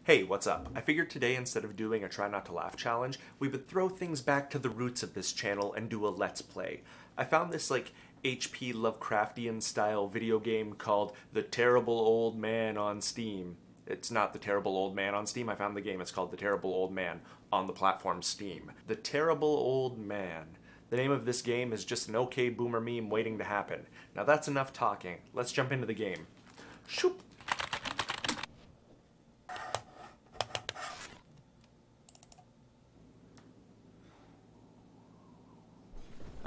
Hey, what's up? I figured today, instead of doing a try not to laugh challenge, we would throw things back to the roots of this channel and do a let's play. I found this HP Lovecraftian style video game called The Terrible Old Man on Steam. It's not The Terrible Old Man on Steam, I found the game, it's called The Terrible Old Man on the platform Steam. The Terrible Old Man. The name of this game is just an okay boomer meme waiting to happen. Now that's enough talking. Let's jump into the game. Shoop!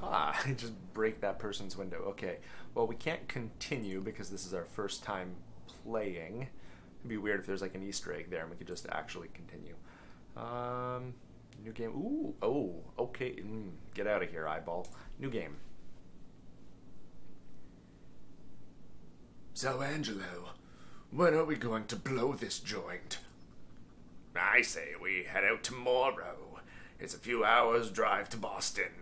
I just break that person's window. Okay, well, we can't continue because this is our first time playing. It'd be weird if there's like an Easter egg there and we could just actually continue. New game. Ooh, oh, okay. Get out of here, eyeball. New game. So, Angelo, when are we going to blow this joint? I say we head out tomorrow. It's a few hours' drive to Boston.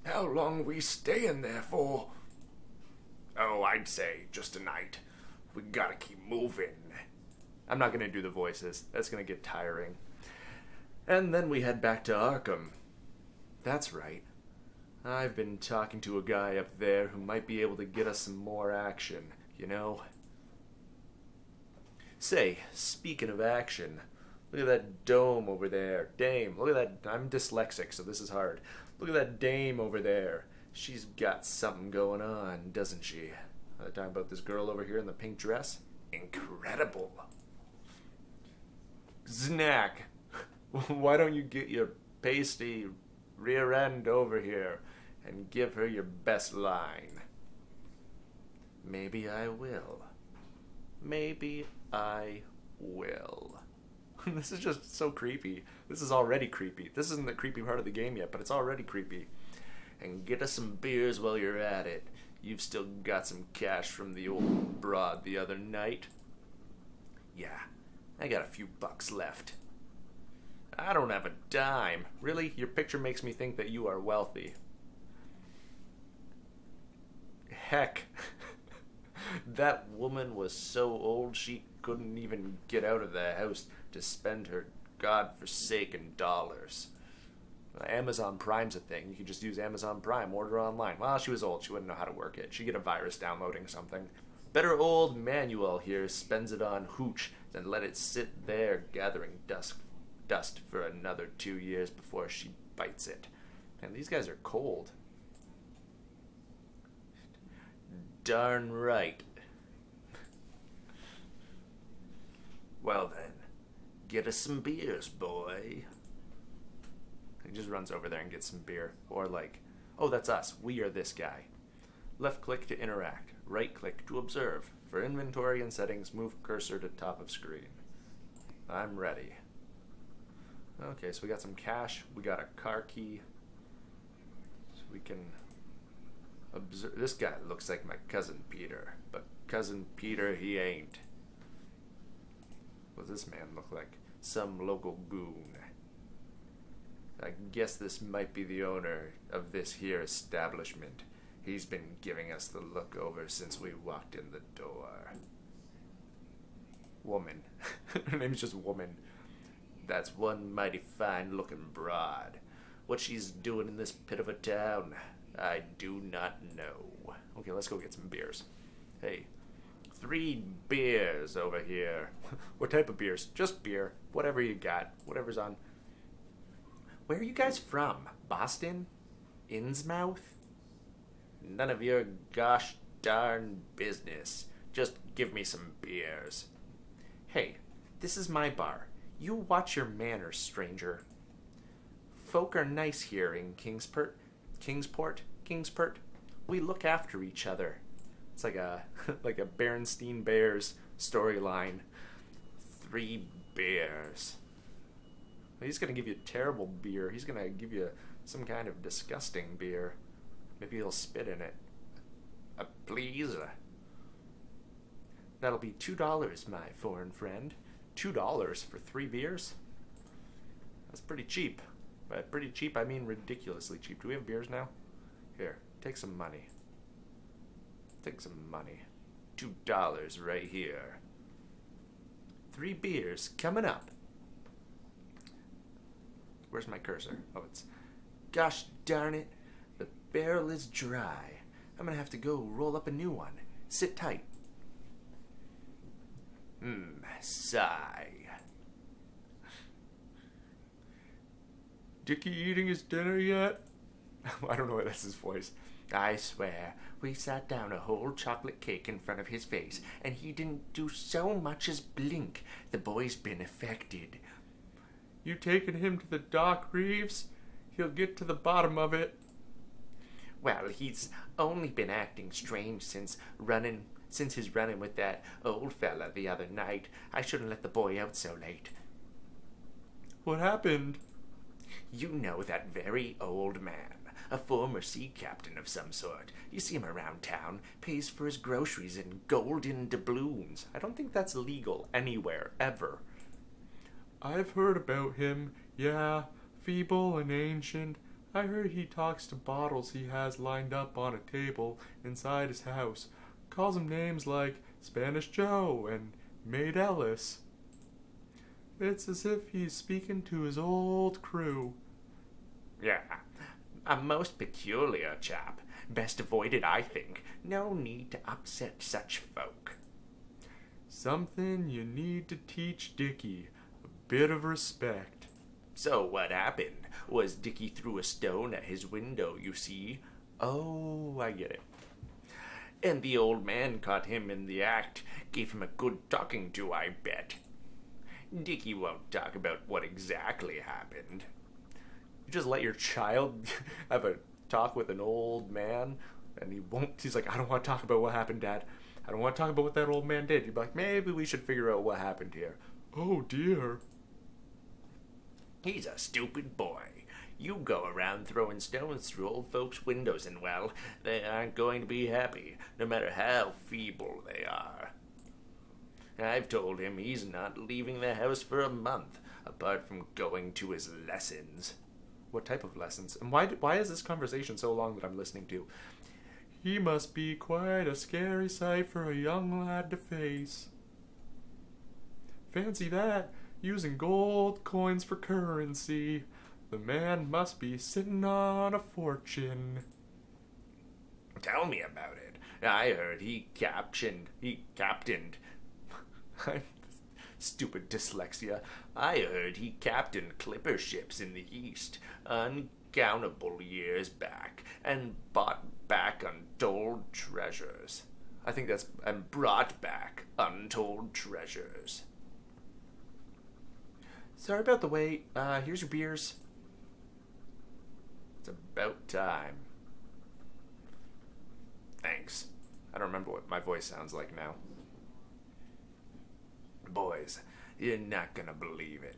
How long we staying there for? Oh, I'd say just a night. We gotta keep moving. I'm not gonna do the voices. That's gonna get tiring. And then we head back to Arkham. That's right. I've been talking to a guy up there who might be able to get us some more action, you know? Say, speaking of action, look at that dome over there. Dame, look at that. I'm dyslexic, so this is hard. Look at that dame over there. She's got something going on, doesn't she? Talking about this girl over here in the pink dress? Incredible. Snack, why don't you get your pasty rear end over here and give her your best line? Maybe I will. Maybe I will. This is just so creepy. This is already creepy. This isn't the creepy part of the game yet, but it's already creepy. And get us some beers while you're at it. You've still got some cash from the old broad the other night. Yeah, I got a few bucks left. I don't have a dime. Really? Your picture makes me think that you are wealthy. Heck. That woman was so old she couldn't even get out of the house to spend her godforsaken dollars. Amazon Prime's a thing. You can just use Amazon Prime, order online. Well, she was old. She wouldn't know how to work it. She'd get a virus downloading something. Better old Manuel here spends it on hooch than let it sit there gathering dust for another 2 years before she bites it. And these guys are cold. Darn right. Well then, get us some beers, boy. He just runs over there and gets some beer. Or like, oh, that's us. We are this guy. Left click to interact. Right click to observe. For inventory and settings, move cursor to top of screen. I'm ready. Okay, so we got some cash. We got a car key. So we can observe. This guy looks like my cousin Peter. But cousin Peter, he ain't. What does this man look like? Some local goon. I guess this might be the owner of this here establishment. He's been giving us the look over since we walked in the door. Woman. Her name's just Woman. That's one mighty fine looking broad. What she's doing in this pit of a town, I do not know. Okay, let's go get some beers. Hey. 3 beers over here. What type of beers? Just beer. Whatever you got. Whatever's on. Where are you guys from? Boston? Innsmouth? None of your gosh darn business. Just give me some beers. Hey, this is my bar. You watch your manners, stranger. Folk are nice here in Kingsport. We look after each other. It's like a like a Berenstain Bears storyline. 3 beers. He's gonna give you terrible beer. He's gonna give you some kind of disgusting beer. Maybe he'll spit in it. Please. That'll be $2, my foreign friend. $2 for 3 beers? That's pretty cheap. By pretty cheap, I mean ridiculously cheap. Do we have beers now? Here, take some money. Take some money. $2 right here. 3 beers coming up. Where's my cursor? Oh, it's... Gosh darn it. The barrel is dry. I'm gonna have to go roll up a new one. Sit tight. Sigh. Dickie eating his dinner yet? I don't know why that's his voice. I swear, we sat down a whole chocolate cake in front of his face, and he didn't do so much as blink. The boy's been affected. You taking him to the doc, Reeves? He'll get to the bottom of it. Well, he's only been acting strange since his running with that old fella the other night. I shouldn't let the boy out so late. What happened? You know that very old man. A former sea captain of some sort. You see him around town, pays for his groceries in golden doubloons. I don't think that's legal anywhere, ever. I've heard about him, yeah, feeble and ancient. I heard he talks to bottles he has lined up on a table inside his house. Calls them names like Spanish Joe and Maid Ellis. It's as if he's speaking to his old crew. Yeah. A most peculiar chap. Best avoided, I think. No need to upset such folk. Something you need to teach Dickie. A bit of respect. So what happened? Was Dickie threw a stone at his window, you see? Oh, I get it. And the old man caught him in the act. Gave him a good talking to, I bet. Dickie won't talk about what exactly happened. You just let your child have a talk with an old man, and he's like, I don't want to talk about what happened, Dad. I don't want to talk about what that old man did. You'd be like, maybe we should figure out what happened here. Oh, dear. He's a stupid boy. You go around throwing stones through old folks' windows, and, well, they aren't going to be happy, no matter how feeble they are. I've told him he's not leaving the house for a month, apart from going to his lessons. What type of lessons? And why is this conversation so long that I'm listening to? He must be quite a scary sight for a young lad to face. Fancy that, using gold coins for currency. The man must be sitting on a fortune. Tell me about it. I heard he captained. Stupid dyslexia. I heard he captained clipper ships in the East, uncountable years back, and bought back untold treasures. I think that's, and brought back untold treasures. Sorry about the wait. Here's your beers. It's about time. Thanks. I don't remember what my voice sounds like now. Boys, you're not gonna believe it.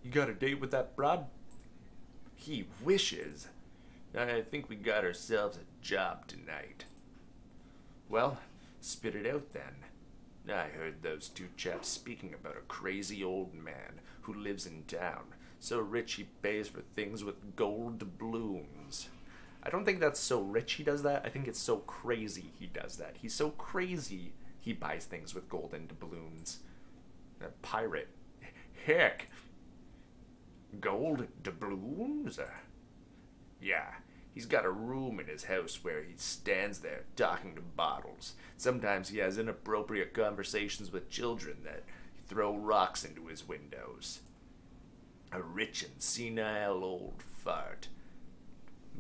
You got a date with that broad? He wishes. I think we got ourselves a job tonight. Well, spit it out then. I heard those two chaps speaking about a crazy old man who lives in town, so rich he pays for things with gold doubloons. I don't think that's so rich he does that. I think it's so crazy he does that. He's so crazy he buys things with golden doubloons. A pirate. Heck. Gold doubloons? Yeah, he's got a room in his house where he stands there talking to bottles. Sometimes he has inappropriate conversations with children that throw rocks into his windows. A rich and senile old fart.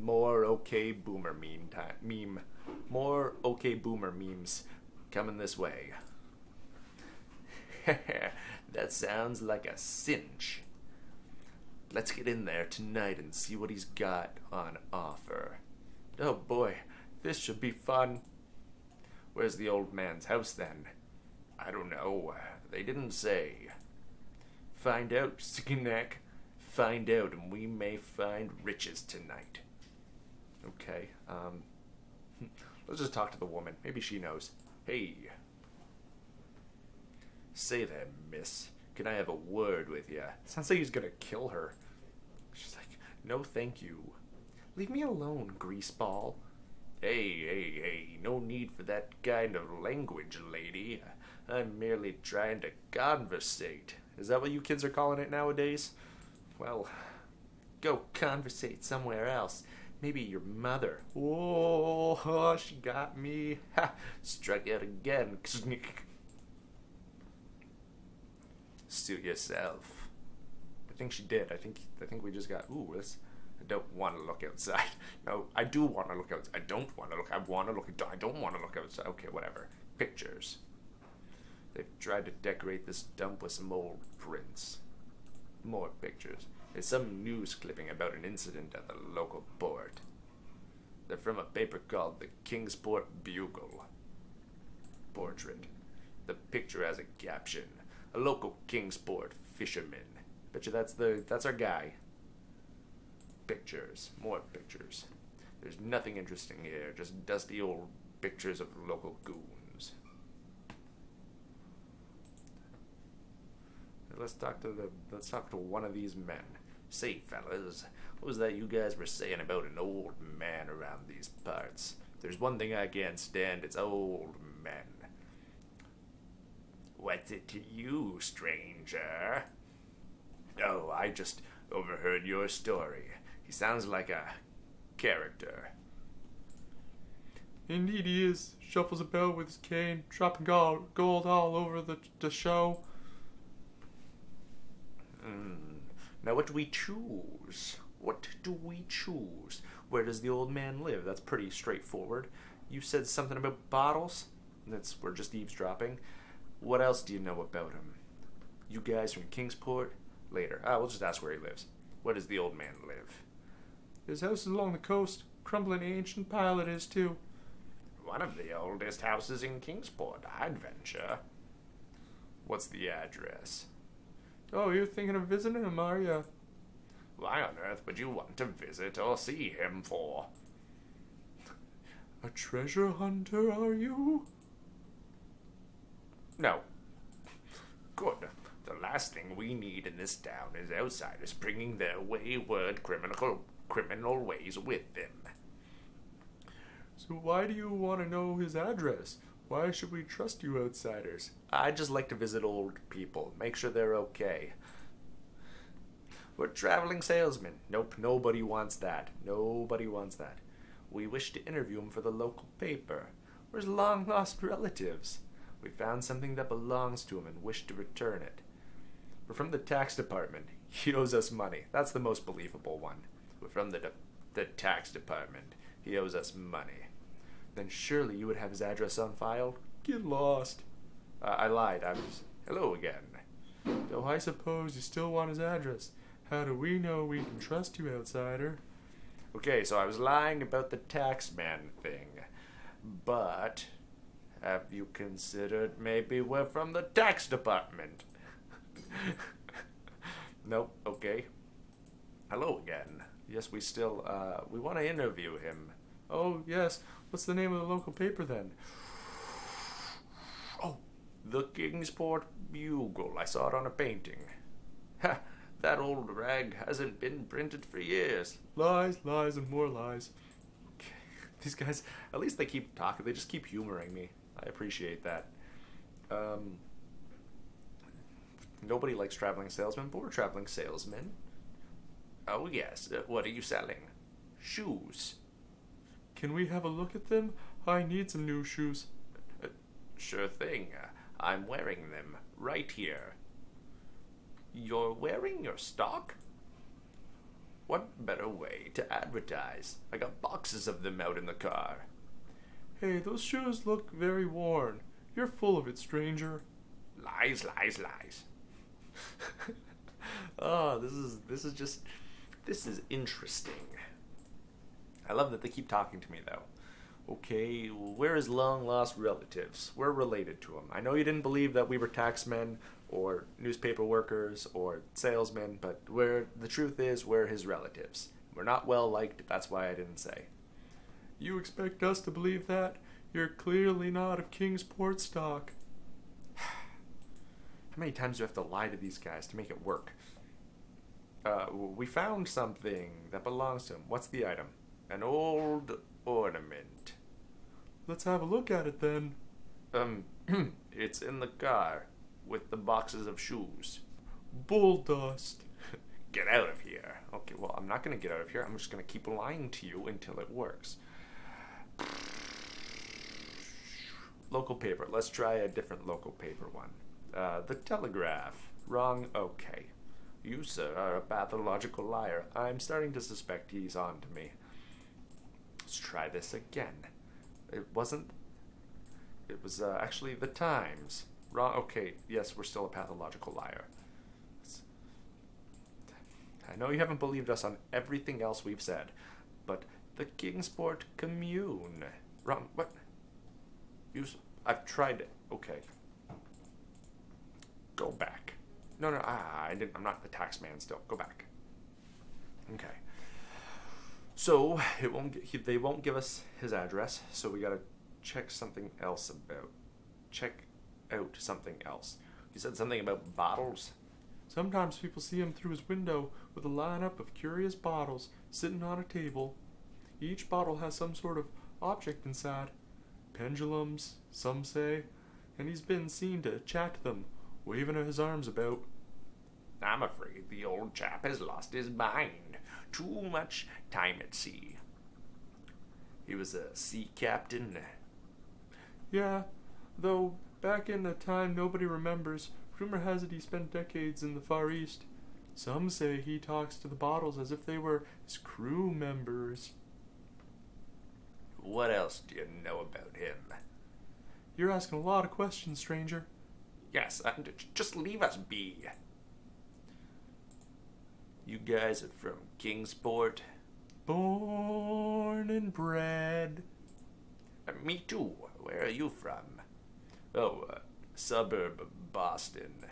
More OK Boomer meme. More OK Boomer memes coming this way. That sounds like a cinch. Let's get in there tonight and see what he's got on offer. Oh boy, this should be fun. Where's the old man's house then? I don't know. They didn't say. Find out, sticky neck. Find out, and we may find riches tonight. Okay, let's just talk to the woman. Maybe she knows. Hey. Say there, miss. Can I have a word with you? Sounds like he's gonna kill her. She's like, no thank you. Leave me alone, greaseball. Hey, no need for that kind of language, lady. I'm merely trying to conversate. Is that what you kids are calling it nowadays? Well, go conversate somewhere else. Maybe your mother. Oh, she got me. Ha! Struck out again. Suit yourself. I think she did. I think we just got. Ooh, this. I don't want to look outside. No, I do want to look outside. I don't want to look. I want to look. I don't want to look outside. Okay, whatever. Pictures. They've tried to decorate this dump with some old prints. More pictures. There's some news clipping about an incident at the local port. They're from a paper called the Kingsport Bugle. Portrait. The picture has a caption. A local Kingsport fisherman. Betcha that's our guy. Pictures. More pictures. There's nothing interesting here. Just dusty old pictures of local goons. Let's talk to one of these men. Say, fellas, what was that you guys were saying about an old man around these parts? If there's one thing I can't stand, it's old men. What's it to you, stranger? Oh, I just overheard your story. He sounds like a character. Indeed he is. Shuffles about with his cane, dropping gold all over the show. Now what do we choose? What do we choose? Where does the old man live? That's pretty straightforward. You said something about bottles? We're just eavesdropping. What else do you know about him? You guys from Kingsport? Later. We'll just ask where he lives. Where does the old man live? His house is along the coast. Crumbling ancient pile it is, too. One of the oldest houses in Kingsport, I'd venture. What's the address? Oh, you're thinking of visiting him, are ya? Why on earth would you want to visit or see him for? A treasure hunter, are you? No. Good. The last thing we need in this town is outsiders bringing their wayward criminal ways with them. So why do you want to know his address? Why should we trust you outsiders? I just like to visit old people, make sure they're okay. We're traveling salesmen. Nope, nobody wants that. Nobody wants that. We wish to interview him for the local paper. We're his long-lost relatives. We found something that belongs to him and wish to return it. We're from the tax department. He owes us money. That's the most believable one. We're from the tax department. He owes us money. Then surely you would have his address on file? Get lost. I lied. I was... Hello again. Though I suppose you still want his address. How do we know we can trust you, outsider? Okay, so I was lying about the taxman thing. But have you considered maybe we're from the tax department? Nope, okay. Hello again. Yes, we still, we want to interview him. Oh, yes. What's the name of the local paper, then? Oh, the Kingsport Bugle. I saw it on a painting. Ha! That old rag hasn't been printed for years. Lies, lies, and more lies. Okay. These guys, at least they keep talking. They just keep humoring me. I appreciate that. Nobody likes traveling salesmen, but we're traveling salesmen. Oh, yes. What are you selling? Shoes. Can we have a look at them? I need some new shoes. Sure thing. I'm wearing them right here. You're wearing your stock? What better way to advertise? I got boxes of them out in the car. Hey, those shoes look very worn. You're full of it, stranger. Lies, lies, lies. Oh, this is interesting. I love that they keep talking to me, though. Okay, we're his long-lost relatives. We're related to him. I know you didn't believe that we were taxmen or newspaper workers or salesmen, but the truth is we're his relatives. We're not well-liked, that's why I didn't say. You expect us to believe that? You're clearly not of Kingsport stock. How many times do you have to lie to these guys to make it work? We found something that belongs to him. What's the item? An old ornament. Let's have a look at it then. It's in the car with the boxes of shoes. Bull dust. Get out of here. Okay, well, I'm not going to get out of here. I'm just going to keep lying to you until it works. Local paper. Let's try a different local paper one. The Telegraph. Wrong. Okay. You, sir, are a pathological liar. I'm starting to suspect he's on to me. Let's try this again. It wasn't... It was actually the Times. Wrong. Okay, yes, we're still a pathological liar. I know you haven't believed us on everything else we've said, but the Kingsport Commune. Wrong. What? I've tried it. Okay. Go back. No, I didn't. I'm not the tax man still. Go back. Okay. So they won't give us his address, so we gotta check something else about. Check out something else. You said something about bottles? Sometimes people see him through his window with a lineup of curious bottles sitting on a table. Each bottle has some sort of object inside. Pendulums, some say, and he's been seen to chat to them, waving his arms about. I'm afraid the old chap has lost his mind. Too much time at sea. He was a sea captain. Yeah, though back in a time nobody remembers, rumor has it he spent decades in the Far East. Some say he talks to the bottles as if they were his crew members. What else do you know about him? You're asking a lot of questions, stranger. Yes, just leave us be. You guys are from Kingsport? Born and bred. Me too. Where are you from? Oh, suburb of Boston.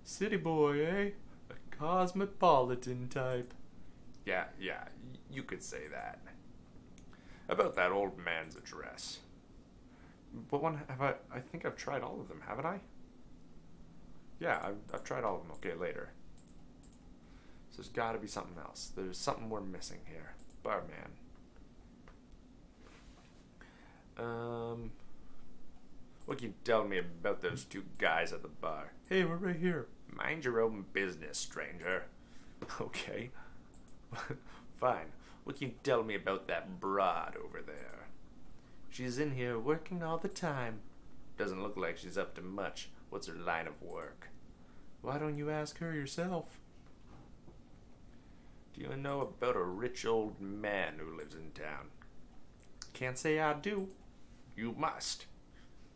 City boy, eh? A cosmopolitan type. Yeah, you could say that. About that old man's address. What one have I think I've tried all of them, haven't I? Yeah, I've tried all of them. Okay, later. So there's got to be something else. There's something we're missing here. Barman. What can you tell me about those two guys at the bar? Hey, we're right here. Mind your own business, stranger. Okay. Fine. What can you tell me about that broad over there? She's in here working all the time. Doesn't look like she's up to much. What's her line of work? Why don't you ask her yourself? Do you know about a rich old man who lives in town? Can't say I do. You must.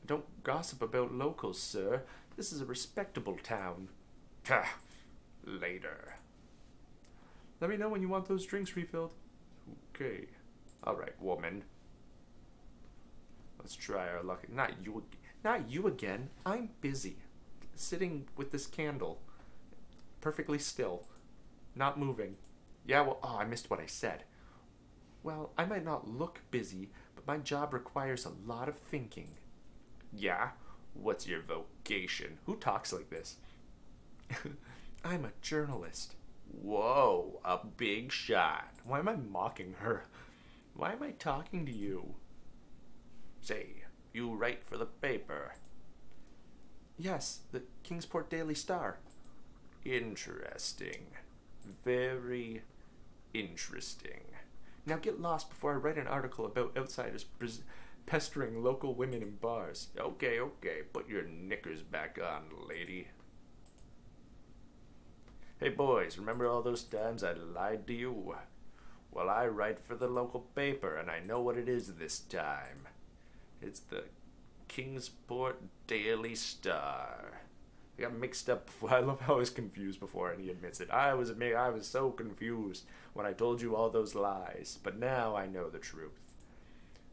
Don't gossip about locals, sir. This is a respectable town. Later. Let me know when you want those drinks refilled. Okay. Alright, woman. Let's try our luck. Not you again. I'm busy. Sitting with this candle. Perfectly still. Not moving. Yeah, well, I missed what I said. Well, I might not look busy, but my job requires a lot of thinking. Yeah? What's your vocation? Who talks like this? I'm a journalist. Whoa, a big shot. Why am I mocking her? Why am I talking to you? Say, you write for the paper? Yes, the Kingsport Daily Star. Interesting. Very interesting. Now get lost before I write an article about outsiders pestering local women in bars. Okay, put your knickers back on, lady. Hey boys, remember all those times I lied to you? Well, I write for the local paper, and I know what it is this time. It's the Kingsport Daily Star. I got mixed up before. I love how I was confused before, and he admits it. I was so confused when I told you all those lies, but now I know the truth.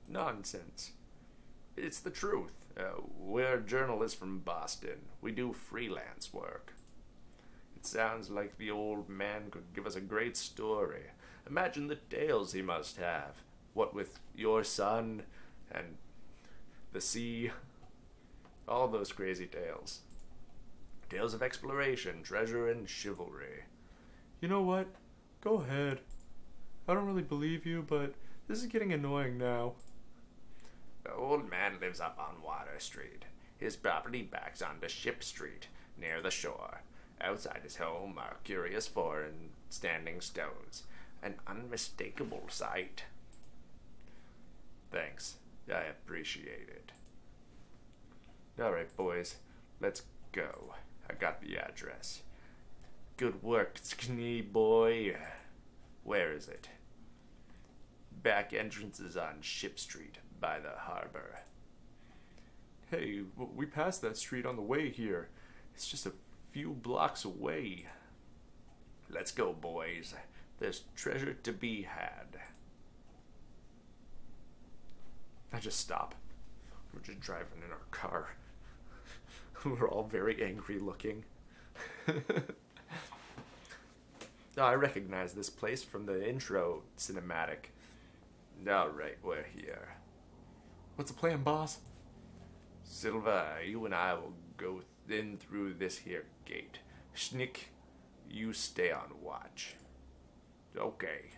Nonsense. It's the truth. We're journalists from Boston. We do freelance work. It sounds like the old man could give us a great story. Imagine the tales he must have. What with your son and the sea. All those crazy tales. Tales of exploration, treasure, and chivalry. You know what? Go ahead. I don't really believe you, but this is getting annoying now. The old man lives up on Water Street. His property backs onto Ship Street, near the shore. Outside his home are curious foreign standing stones, an unmistakable sight. Thanks. I appreciate it. Alright, boys. Let's go. I got the address. Good work, skinny boy. Where is it? Back entrance is on Ship Street, by the harbor. Hey, we passed that street on the way here. It's just a few blocks away. Let's go, boys. There's treasure to be had. I just stop. We're just driving in our car. We're all very angry looking. Oh, I recognize this place from the intro cinematic. Alright, we're here. What's the plan, boss? Silva, you and I will go in through this here gate. Schnick, you stay on watch. Okay.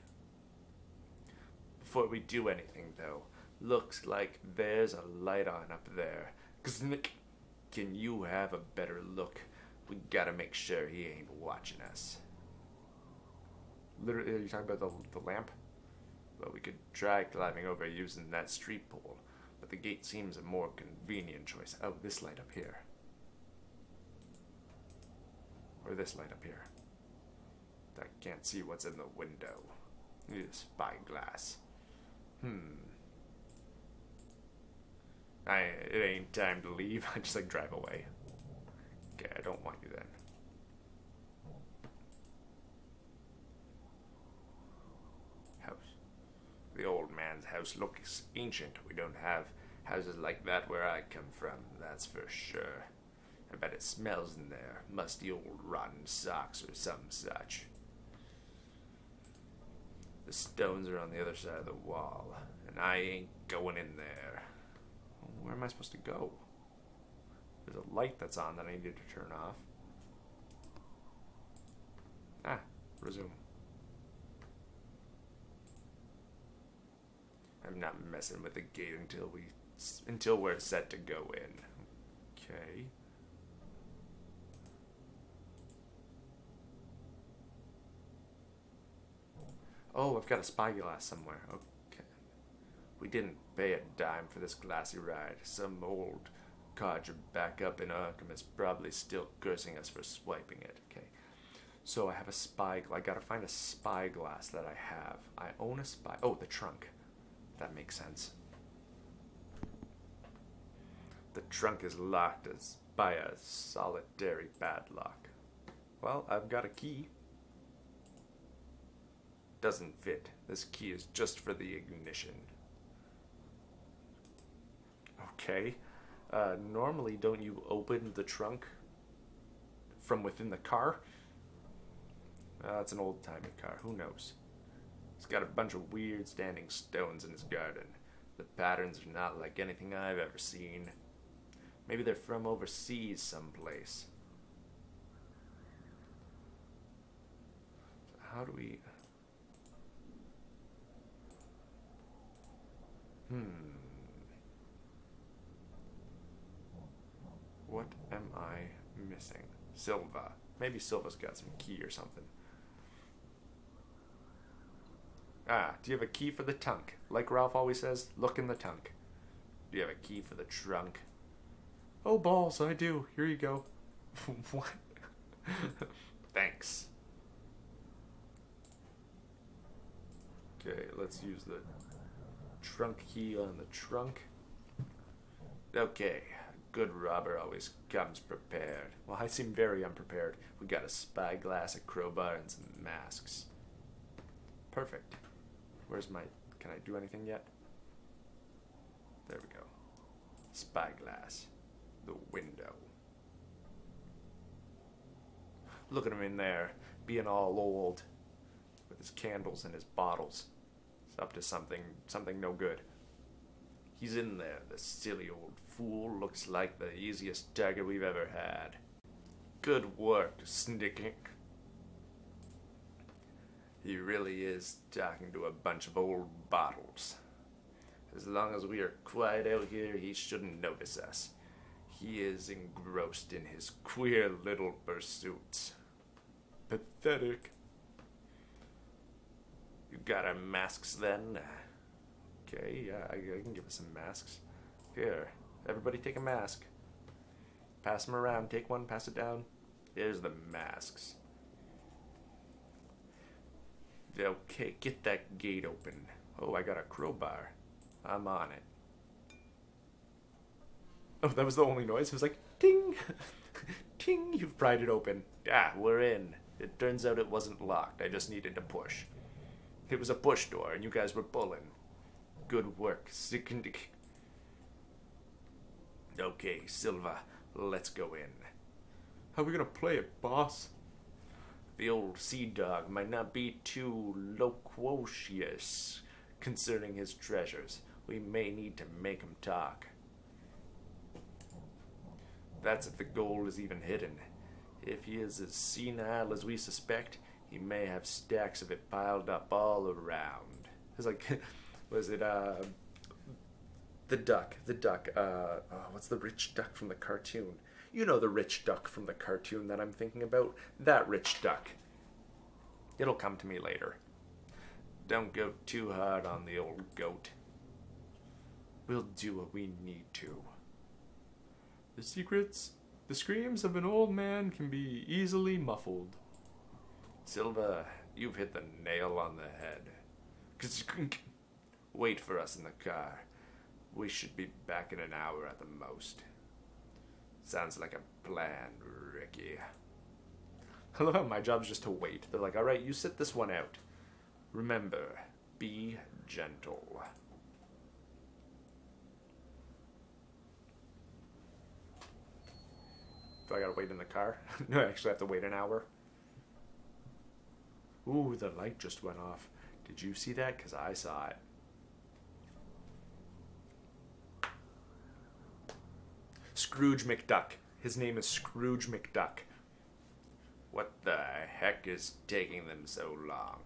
Before we do anything, though, looks like there's a light on up there. Schnick, can you have a better look? We gotta make sure he ain't watching us. Literally, are you talking about the lamp? Well, we could try climbing over using that street pole, but the gate seems a more convenient choice. Oh, this light up here. Or this light up here. I can't see what's in the window. Need a spyglass. It ain't time to leave. I just drive away. Okay, I don't want you then. House. The old man's house looks ancient. We don't have houses like that where I come from, that's for sure. I bet it smells in there. Musty old rotten socks or some such. The stones are on the other side of the wall, and I ain't going in there. Where am I supposed to go? There's a light that's on that I needed to turn off. Ah, resume. I'm not messing with the gate until we're set to go in. Okay. Oh, I've got a spyglass somewhere. Okay. We didn't pay a dime for this glassy ride. Some old codger back up in Arkham is probably still cursing us for swiping it. Okay. So I have a I gotta find a spyglass that I have. I own a oh, the trunk. That makes sense. The trunk is locked by a solitary padlock. Well, I've got a key. Doesn't fit. This key is just for the ignition. Okay. Normally, don't you open the trunk from within the car? It's an old-timey car. Who knows? He's got a bunch of weird standing stones in his garden. The patterns are not like anything I've ever seen. Maybe they're from overseas someplace. How do we... What am I missing? Silva. Maybe Silva's got some key or something. Ah, do you have a key for the trunk? Like Ralph always says, look in the trunk. Do you have a key for the trunk? Oh, balls, I do. Here you go. What? Thanks. Okay, let's use the trunk key on the trunk. Okay, a good robber always comes prepared. Well, I seem very unprepared. We got a spyglass, a crowbar, and some masks. Perfect. Where's my... Can I do anything yet? There we go. Spyglass. The window. Look at him in there, being all old, with his candles and his bottles. He's up to something no good. He's in there, the silly old fool. Looks like the easiest target we've ever had. Good work, Snickink. He really is talking to a bunch of old bottles. As long as we are quiet out here, he shouldn't notice us. He is engrossed in his queer little pursuits. Pathetic. You got our masks then? Okay, yeah, I can give us some masks. Here, everybody take a mask. Pass them around. Take one, pass it down. Here's the masks. Okay, get that gate open. Oh, I got a crowbar. I'm on it. Oh, that was the only noise? It was like, ting! Ting, you've pried it open. Ah, we're in. It turns out it wasn't locked. I just needed to push. It was a push door, and you guys were pulling. Good work. Okay, Silva, let's go in. How are we gonna play it, boss? The old sea dog might not be too loquacious concerning his treasures. We may need to make him talk. That's if the gold is even hidden. If he is as senile as we suspect, he may have stacks of it piled up all around. It's like, was it, the duck, what's the rich duck from the cartoon? You know the rich duck from the cartoon that I'm thinking about? That rich duck. It'll come to me later. Don't go too hard on the old goat. We'll do what we need to. The screams of an old man can be easily muffled. Silva, you've hit the nail on the head. Wait for us in the car. We should be back in an hour at the most. Sounds like a plan, Ricky. I love how my job's just to wait. They're like, alright, you sit this one out. Remember, be gentle. Do I gotta wait in the car? No, I actually have to wait an hour. Ooh, the light just went off. Did you see that? Because I saw it. Scrooge McDuck. His name is Scrooge McDuck. What the heck is taking them so long?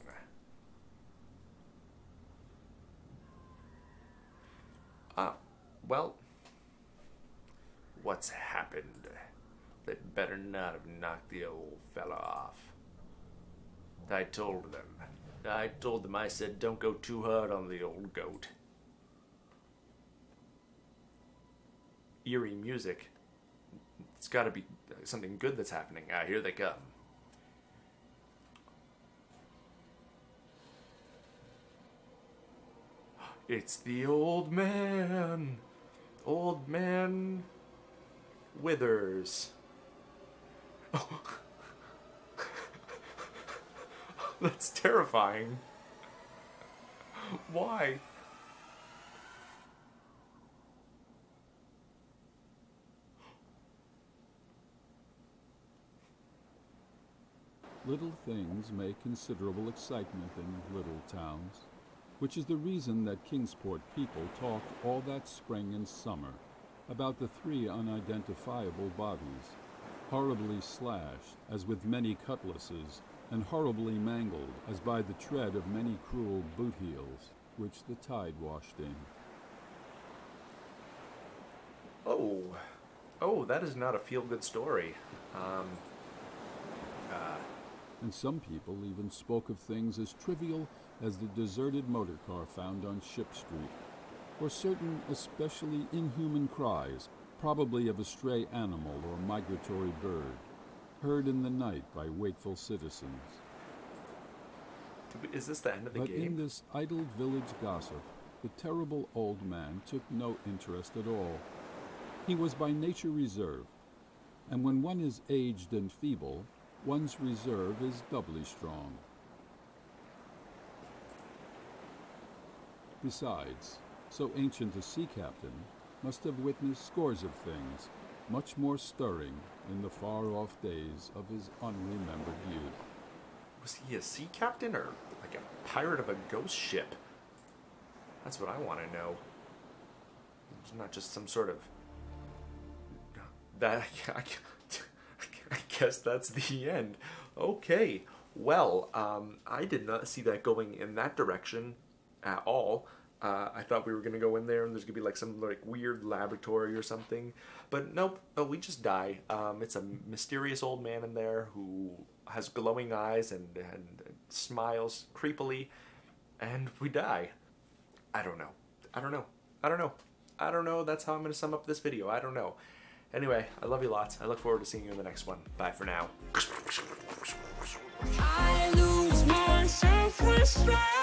Well, what's happened? They better not have knocked the old fella off. I told them, I said, don't go too hard on the old goat. Eerie music. It's gotta be something good that's happening. Ah, here they come. It's the old man. Old man Withers. Oh. That's terrifying. Why? Little things make considerable excitement in little towns, which is the reason that Kingsport people talked all that spring and summer about the 3 unidentifiable bodies, horribly slashed as with many cutlasses, and horribly mangled as by the tread of many cruel boot heels, which the tide washed in. Oh, that is not a feel-good story. And some people even spoke of things as trivial as the deserted motor car found on Ship Street, or certain especially inhuman cries, probably of a stray animal or migratory bird, heard in the night by wakeful citizens. Is this the end of the But game? in this idle village gossip, the terrible old man took no interest at all. He was by nature reserved, and when one is aged and feeble, one's reserve is doubly strong. Besides, so ancient a sea captain must have witnessed scores of things much more stirring in the far-off days of his unremembered youth. Was he a sea captain or like a pirate of a ghost ship? That's what I want to know. It's not just some sort of... That I guess that's the end. Okay, well, I did not see that going in that direction at all. I thought we were gonna go in there and there's gonna be like some like weird laboratory or something, but nope. We just die. It's a mysterious old man in there who has glowing eyes and smiles creepily, and we die. I don't know. That's how I'm gonna sum up this video. I don't know. Anyway, I love you lots. I look forward to seeing you in the next one. Bye for now. I lose my self-respect.